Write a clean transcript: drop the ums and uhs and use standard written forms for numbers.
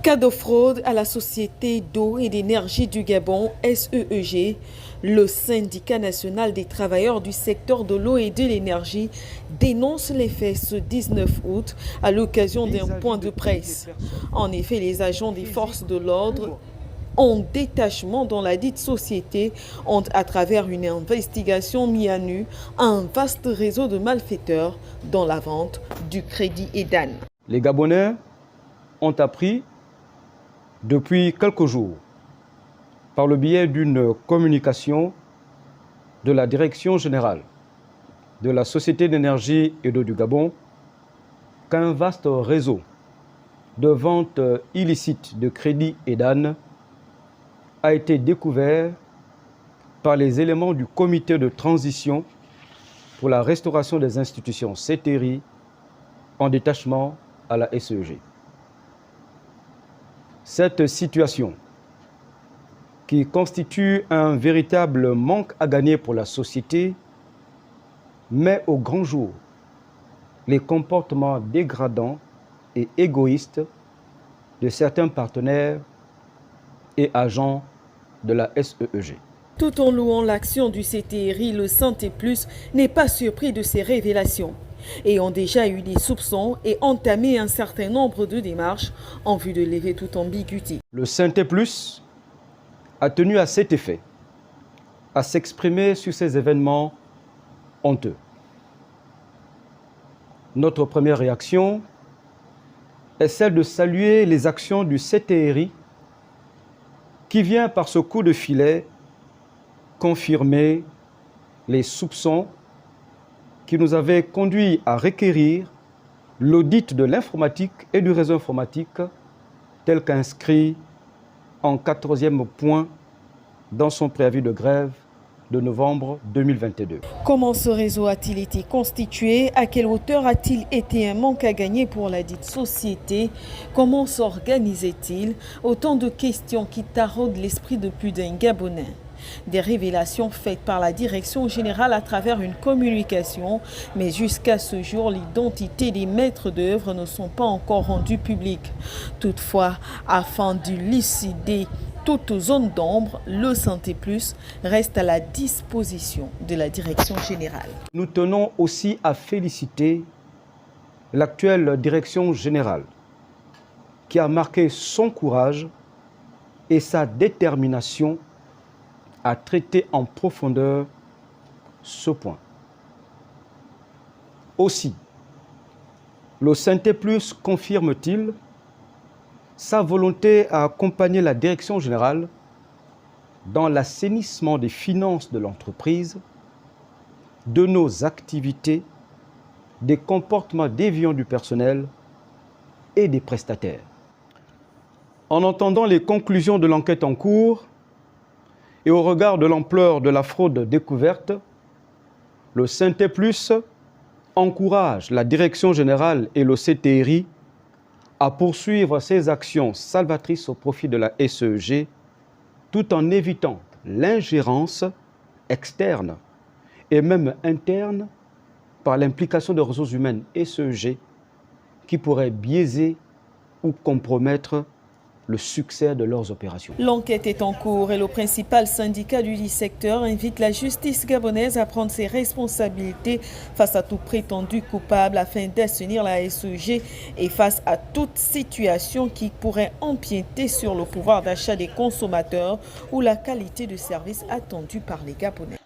Cas de fraude à la Société d'eau et d'énergie du Gabon, SEEG, le syndicat national des travailleurs du secteur de l'eau et de l'énergie dénonce les faits ce 19 août à l'occasion d'un point de presse. En effet, les agents des forces de l'ordre en détachement dans la dite société ont, à travers une investigation, mis à nu un vaste réseau de malfaiteurs dans la vente du crédit EDAN. Les Gabonais ont appris depuis quelques jours, par le biais d'une communication de la Direction générale de la Société d'énergie et d'eau du Gabon, qu'un vaste réseau de vente illicite de crédit EDAN a été découvert par les éléments du comité de transition pour la restauration des institutions CTRI en détachement à la SEEG. Cette situation, qui constitue un véritable manque à gagner pour la société, met au grand jour les comportements dégradants et égoïstes de certains partenaires et agents de la SEEG. Tout en louant l'action du CTRI, le Santé Plus n'est pas surpris de ces révélations et ont déjà eu des soupçons et entamé un certain nombre de démarches en vue de lever toute ambiguïté. Le Santé Plus a tenu à cet effet à s'exprimer sur ces événements honteux. Notre première réaction est celle de saluer les actions du CTRI qui vient par ce coup de filet confirmer les soupçons qui nous avaient conduits à requérir l'audit de l'informatique et du réseau informatique tel qu'inscrit en 14e point dans son préavis de grève de novembre 2022. Comment ce réseau a-t-il été constitué? À quelle hauteur a-t-il été un manque à gagner pour la dite société? Comment s'organisait-il? Autant de questions qui taraudent l'esprit de plus d'un Gabonais. Des révélations faites par la direction générale à travers une communication, mais jusqu'à ce jour, l'identité des maîtres d'œuvre ne sont pas encore rendues publiques. Toutefois, afin d'élucider toute zone d'ombre, le Santé Plus reste à la disposition de la direction générale. Nous tenons aussi à féliciter l'actuelle direction générale qui a marqué son courage et sa détermination à traiter en profondeur ce point. Aussi, le Santé Plus confirme-t-il sa volonté à accompagner la direction générale dans l'assainissement des finances de l'entreprise, de nos activités, des comportements déviants du personnel et des prestataires. En entendant les conclusions de l'enquête en cours, et au regard de l'ampleur de la fraude découverte, le Santé Plus encourage la Direction générale et le CTRI à poursuivre ces actions salvatrices au profit de la SEEG tout en évitant l'ingérence externe et même interne par l'implication de ressources humaines SEEG qui pourraient biaiser ou compromettre le succès de leurs opérations. L'enquête est en cours et le principal syndicat du secteur invite la justice gabonaise à prendre ses responsabilités face à tout prétendu coupable afin d'assainir la SEEG et face à toute situation qui pourrait empiéter sur le pouvoir d'achat des consommateurs ou la qualité de service attendue par les Gabonais.